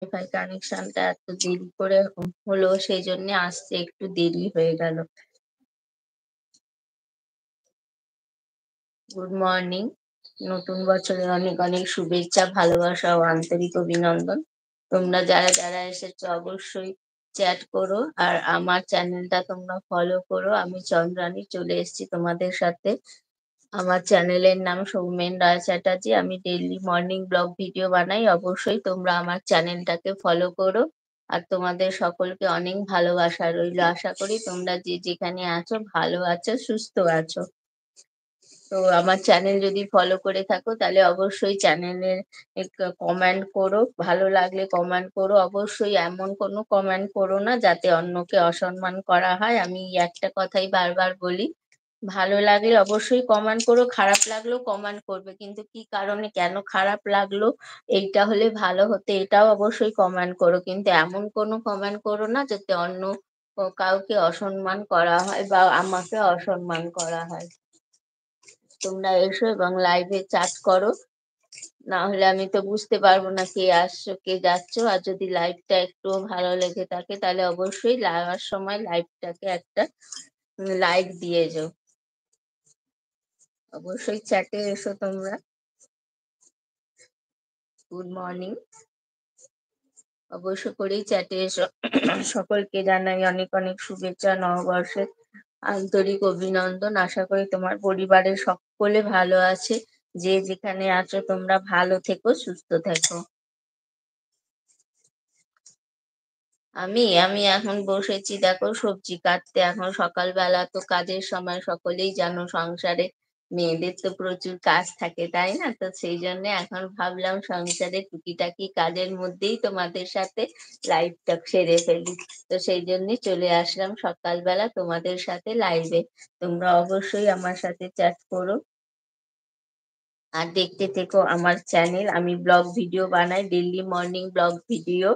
Wifi কানেকশনটা এত দেরি করে হলো, সেই জন্য আসতে একটু দেরি হয়ে গেল। Good morning. নতুন বছরের অনেক অনেক শুভেচ্ছা, ভালোবাসা ও আন্তরিক অভিনন্দন। তোমরা যারা যারা এসেছো অবশ্যই চ্যাট করো, আর আমার চ্যানেলটা তোমরা ফলো করো। আমি চন্দ্রানী চলে এসেছি তোমাদের সাথে। আমার চ্যানেলের নাম সৌমেন রায় চ্যাটার্জি। আমি ডেইলি মর্নিং ব্লগ ভিডিও বানাই। অবশ্যই তোমরা আমার চ্যানেলটাকে ফলো করো। আর তোমাদের সকলকে অনেক ভালোবাসা রইলো। আশা করি তোমরা যে যেখানে আছো ভালো আছো, সুস্থ আছো। তো আমার চ্যানেল যদি ফলো করে থাকো তাহলে অবশ্যই চ্যানেলের কমেন্ট করো, ভালো লাগলে কমেন্ট করো। অবশ্যই এমন কোনো কমেন্ট করো না যাতে অন্যকে অসম্মান করা হয়। আমি এই একটা কথাই বারবার বলি, ভালো লাগলে অবশ্যই কমেন্ট করো, খারাপ লাগলেও কমেন্ট করবে, কিন্তু কি কারণে কেন খারাপ লাগলো এইটা হলে ভালো হতে এটাও অবশ্যই কমেন্ট করো, কিন্তু এমন কোনো কমেন্ট করো না যাতে অন্য কাউকে অসম্মান করা হয় বা আমাকে অসম্মান করা হয়। তোমরা এসো এবং লাইভে চ্যাট করো, না হলে আমি তো বুঝতে পারবো না কে আসছো কে যাচ্ছো। আর যদি লাইভটা একটু ভালো লেগে থাকে তাহলে অবশ্যই লাগার সময় লাইভটাকে একটা লাইক দিয়ে যাও। অবশ্যই চ্যাটে এসো তোমরা। Good morning. অবশ্য করেই চ্যাটে এসো। সকলকে জানাই অনেক অনেক শুভেচ্ছা, নববর্ষের আন্তরিক অভিনন্দন। আশা করি তোমার পরিবারের সকলে ভালো আছে। যে যেখানে আছো তোমরা ভালো থেকো, সুস্থ থেকো। আমি এখন বসেছি দেখো সবজি কাটতে। এখন সকালবেলা তো কাজের সময়, সকলেই জানো সংসারে মেয়েদের তো প্রচুর কাজ থাকে, তাই না? তো সেই জন্য এখন ভাবলাম সংসারে টুকিটাকি কাজের মধ্যেই তোমাদের সাথে লাইভটা সেরে ফেলি। তো সেই জন্যই চলে আসলাম সকালবেলা তোমাদের সাথে লাইভে। তোমরা অবশ্যই আমার সাথে চ্যাট করো আর দেখতে থেকো আমার চ্যানেল। আমি ব্লগ ভিডিও বানাই, ডেইলি মর্নিং ব্লগ ভিডিও।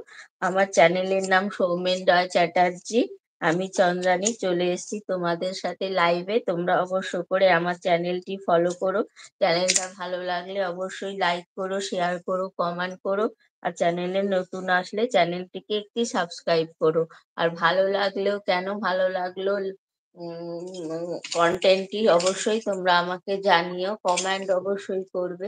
আমার চ্যানেলের নাম সৌমেন রয় চ্যাটার্জি। আমি চন্দ্রানী চলে এসেছি তোমাদের সাথে লাইভে। তোমরা অবশ্য করে আমার চ্যানেলটি ফলো করো। চ্যানেলটা ভালো লাগলে অবশ্যই লাইক করো, শেয়ার করো, কমেন্ট করো। আর চ্যানেলে নতুন আসলে চ্যানেলটিকে একটি সাবস্ক্রাইব করো। আর ভালো লাগলেও, কেন ভালো লাগলো কন্টেন্টটি অবশ্যই তোমরা আমাকে জানিও, কমেন্ট অবশ্যই করবে,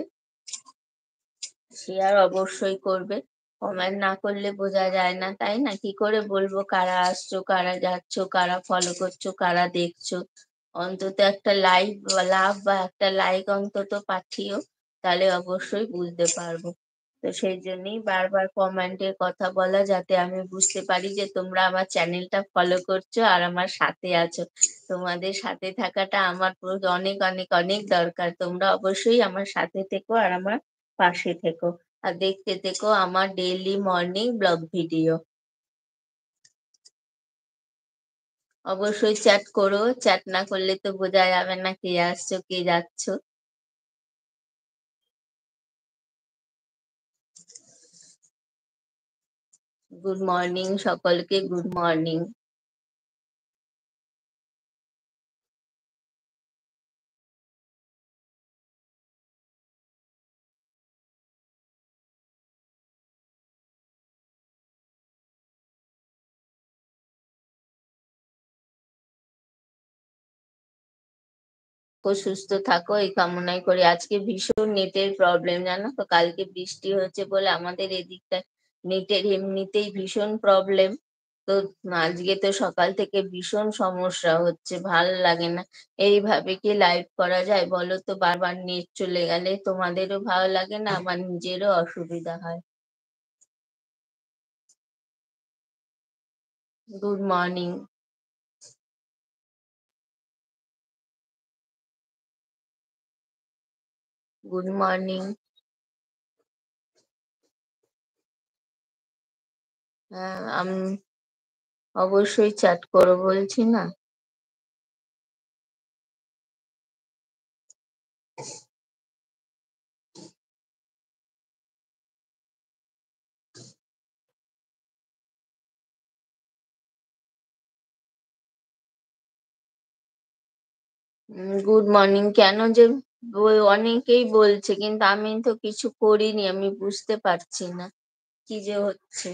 শেয়ার অবশ্যই করবে। কমেন্ট না করলে বোঝা যায় না, তাই না? কি করে বলবো কারা আসছো, কারা যাচ্ছো, কারা ফলো করছো, কারা দেখছো? অন্তত একটা লাইক বা লাভ বা একটা লাইক অন্তত পাঠিও, তাহলে অবশ্যই বুঝতে পারবো। তো সেই জন্যই বারবার কমেন্টের কথা বলা, যাতে আমি বুঝতে পারি যে তোমরা আমার চ্যানেলটা ফলো করছো আর আমার সাথে আছো। তোমাদের সাথে থাকাটা আমার অনেক অনেক অনেক দরকার। তোমরা অবশ্যই আমার সাথে থেকো আর আমার পাশে থেকো। আর দেখতে থেকো আমার ডেইলি মর্নিং ব্লগ ভিডিও। অবশ্যই চ্যাট করো, চ্যাট না করলে তো বোঝা যাবে না কে আসছো কে যাচ্ছো। গুড মর্নিং সকলকে, গুড মর্নিং। সুস্থ থাকো এই কামনাই করি। আজকে ভীষণ নেটের প্রবলেম, জানো তো, কালকে বৃষ্টি হচ্ছে বলে আমাদের এদিকটা নেটের এমনিতেই ভীষণ প্রবলেম। তো আজকে তো সকাল থেকে ভীষণ সমস্যা হচ্ছে, ভাল লাগে না। এইভাবে কি লাইভ করা যায় বলো তো? বারবার নেট চলে গেলে তোমাদেরও ভালো লাগে না, আমার নিজেরও অসুবিধা হয়। Good morning. Good morning. হ্যাঁ, আমি অবশ্যই চ্যাট করো বলছি না। গুড মর্নিং কেন যে অনেকেই বলছে, কিন্তু আমি তো কিছু করিনি, আমি বুঝতে পারছি না। কি যে হচ্ছে!